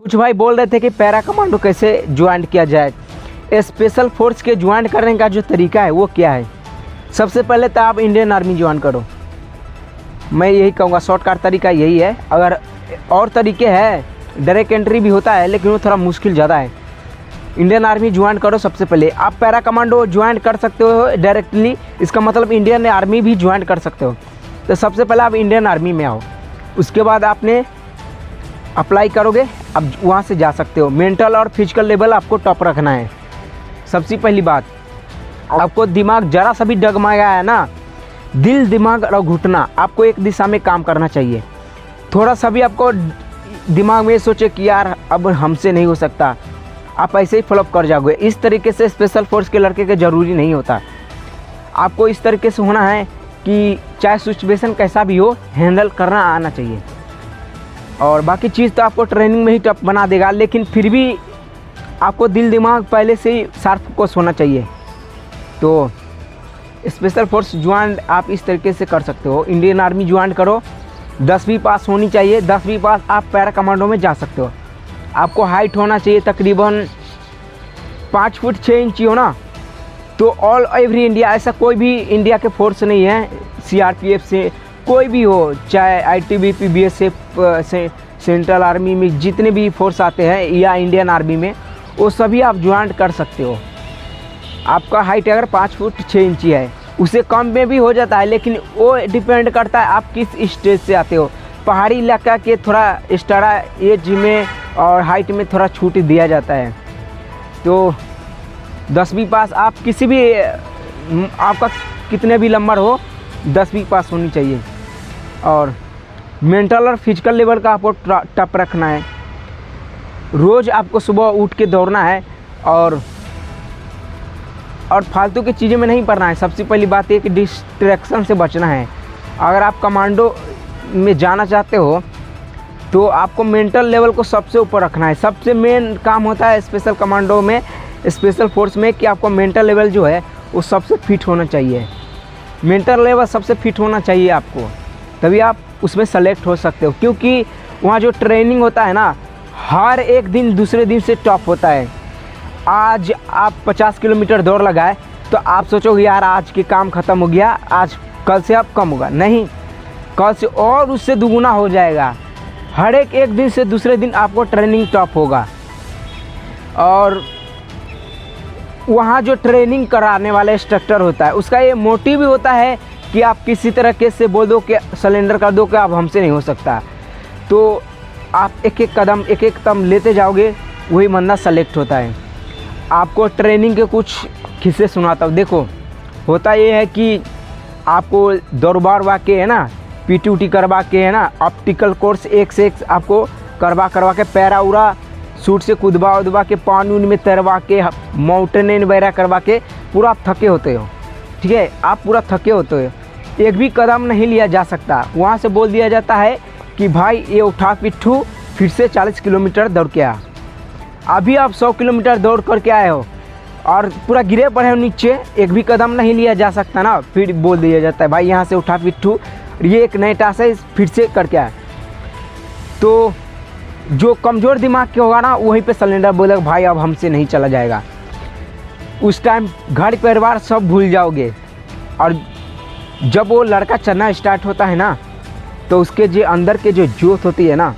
कुछ भाई बोल रहे थे कि पैरा कमांडो कैसे ज्वाइन किया जाए। स्पेशल फोर्स के ज्वाइन करने का जो तरीका है वो क्या है। सबसे पहले तो आप इंडियन आर्मी ज्वाइन करो, मैं यही कहूँगा, शॉर्टकट तरीका यही है। अगर और तरीके हैं, डायरेक्ट एंट्री भी होता है लेकिन वो थोड़ा मुश्किल ज़्यादा है। इंडियन आर्मी ज्वाइन करो सबसे पहले। आप पैरा कमांडो ज्वाइन कर सकते हो डायरेक्टली, इसका मतलब इंडियन आर्मी भी ज्वाइन कर सकते हो। तो सबसे पहले आप इंडियन आर्मी में आओ, उसके बाद आपने अप्लाई करोगे, अब वहाँ से जा सकते हो। मेंटल और फिजिकल लेवल आपको टॉप रखना है। सबसे पहली बात, आपको दिमाग ज़रा सा भी डगमगाया है ना, दिल दिमाग और घुटना आपको एक दिशा में काम करना चाहिए। थोड़ा सा भी आपको दिमाग में सोचे कि यार अब हमसे नहीं हो सकता, आप ऐसे ही फ्लॉप कर जाओगे। इस तरीके से स्पेशल फोर्स के लड़के के ज़रूरी नहीं होता। आपको इस तरीके से होना है कि चाहे सिचुएशन कैसा भी हो, हैंडल करना आना चाहिए। और बाकी चीज़ तो आपको ट्रेनिंग में ही टफ बना देगा, लेकिन फिर भी आपको दिल दिमाग पहले से ही शार्प फोकस होना चाहिए। तो स्पेशल फोर्स ज्वाइन आप इस तरीके से कर सकते हो। इंडियन आर्मी ज्वाइन करो, 10वीं पास होनी चाहिए। 10वीं पास आप पैरा कमांडो में जा सकते हो। आपको हाइट होना चाहिए तकरीबन 5 फुट 6 इंच हो ना, तो ऑल एवरी इंडिया, ऐसा कोई भी इंडिया के फोर्स नहीं है, सीआरपीएफ से कोई भी हो, चाहे आईटीबीपी, बीएसएफ से, सेंट्रल आर्मी में जितने भी फोर्स आते हैं या इंडियन आर्मी में, वो सभी आप ज्वाइन कर सकते हो। आपका हाइट अगर 5 फुट 6 इंची है, उससे कम में भी हो जाता है, लेकिन वो डिपेंड करता है आप किस स्टेज से आते हो। पहाड़ी इलाका के थोड़ा एक्स्ट्रा एज में और हाइट में थोड़ा छूट दिया जाता है। तो 10वीं पास आप किसी भी, आपका कितने भी नंबर हो, 10वीं पास होनी चाहिए। और मेंटल और फिजिकल लेवल का आपको टप रखना है। रोज़ आपको सुबह उठ के दौड़ना है और फालतू की चीज़ें में नहीं पड़ना है। सबसे पहली बात ये कि डिस्ट्रैक्शन से बचना है। अगर आप कमांडो में जाना चाहते हो तो आपको मेंटल लेवल को सबसे ऊपर रखना है। सबसे मेन काम होता है स्पेशल कमांडो में, स्पेशल फोर्स में, कि आपको मेंटल लेवल जो है वो सबसे फिट होना चाहिए। मेंटल लेवल सबसे फिट होना चाहिए आपको, तभी आप उसमें सेलेक्ट हो सकते हो। क्योंकि वहाँ जो ट्रेनिंग होता है ना, हर एक दिन दूसरे दिन से टॉप होता है। आज आप 50 किलोमीटर दौड़ लगाए तो आप सोचोगे यार आज के काम ख़त्म हो गया, आज कल से अब कम होगा, नहीं, कल से और उससे दुगुना हो जाएगा। हर एक दिन से दूसरे दिन आपको ट्रेनिंग टॉप होगा। और वहाँ जो ट्रेनिंग कराने वाला इंस्ट्रक्टर होता है, उसका ये मोटिव भी होता है कि आप किसी तरह से बोल दो कि सरेंडर कर दो कि अब हमसे नहीं हो सकता। तो आप एक एक कदम लेते जाओगे, वही बंदा सेलेक्ट होता है। आपको ट्रेनिंग के कुछ किस्से सुनाता हूँ। देखो, होता ये है कि आपको दौड़वा के है ना, पीटी करवा के है ना, ऑप्टिकल कोर्स एक से एक आपको करवा के पैरा उरा सूट से कूदवा के पानी में तैरवा के माउंटेन वगैरह करवा के पूरा आप थके होते हो। ठीक है, आप पूरा थके होते हो, एक भी कदम नहीं लिया जा सकता। वहाँ से बोल दिया जाता है कि भाई ये उठा पिट्ठू फिर से 40 किलोमीटर दौड़ के आ। अभी आप 100 किलोमीटर दौड़ करके आए हो और पूरा गिरे पड़े हो नीचे, एक भी कदम नहीं लिया जा सकता ना, फिर बोल दिया जाता है भाई यहाँ से उठा पिट्ठू, ये एक नई टास्क है, फिर से करके आए। तो जो कमज़ोर दिमाग के होगा ना, वहीं पे सिलेंडर बोलेगा भाई अब हमसे नहीं चला जाएगा। उस टाइम घर परिवार सब भूल जाओगे। और जब वो लड़का चलना स्टार्ट होता है ना, तो उसके जो अंदर के जो जोत होती है ना,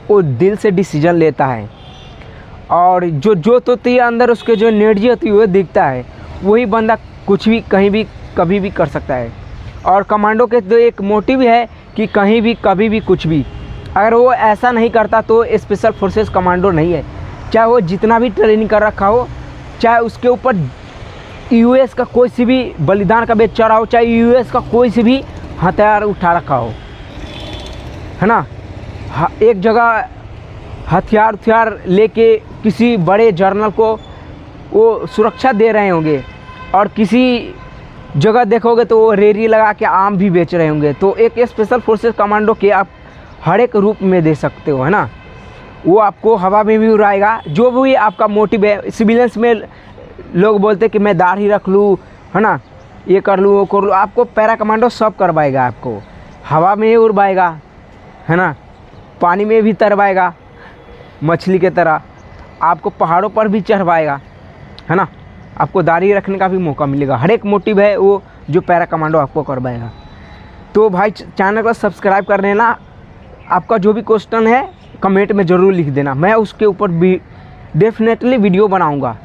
वो दिल से डिसीजन लेता है। और जो जोत होती है अंदर, उसके जो एनर्जी होती है वो दिखता है। वही बंदा कुछ भी कहीं भी कभी भी कर सकता है। और कमांडो के तो एक मोटिव है कि कहीं भी कभी भी कुछ भी। अगर वो ऐसा नहीं करता तो स्पेशल फोर्सेस कमांडो नहीं है। चाहे वो जितना भी ट्रेनिंग कर रखा हो, चाहे उसके ऊपर यूएस का कोई सी भी बलिदान का बेच चढ़ा हो, चाहे यूएस का कोई सी भी हथियार उठा रखा हो, है ना, एक जगह हथियार लेके किसी बड़े जर्नल को वो सुरक्षा दे रहे होंगे, और किसी जगह देखोगे तो वो रेरी लगा के आम भी बेच रहे होंगे। तो एक स्पेशल फोर्सेस कमांडो के आप हर एक रूप में दे सकते हो, है ना। वो आपको हवा में भी उड़ाएगा, जो भी आपका मोटिव है। सिविलियंस में लोग बोलते हैं कि मैं दाढ़ी रख लूँ, है ना, ये कर लूँ वो कर लूँ, आपको पैरा कमांडो सब करवाएगा। आपको हवा में ही उड़वाएगा, है ना, पानी में भी तरवाएगा, मछली की तरह, आपको पहाड़ों पर भी चढ़वाएगा, है ना। आपको दाढ़ी रखने का भी मौका मिलेगा। हर एक मोटिव है वो जो पैरा कमांडो आपको करवाएगा। तो भाई चैनल को सब्सक्राइब कर लेना। आपका जो भी क्वेश्चन है कमेंट में ज़रूर लिख देना, मैं उसके ऊपर भी डेफिनेटली वीडियो बनाऊंगा।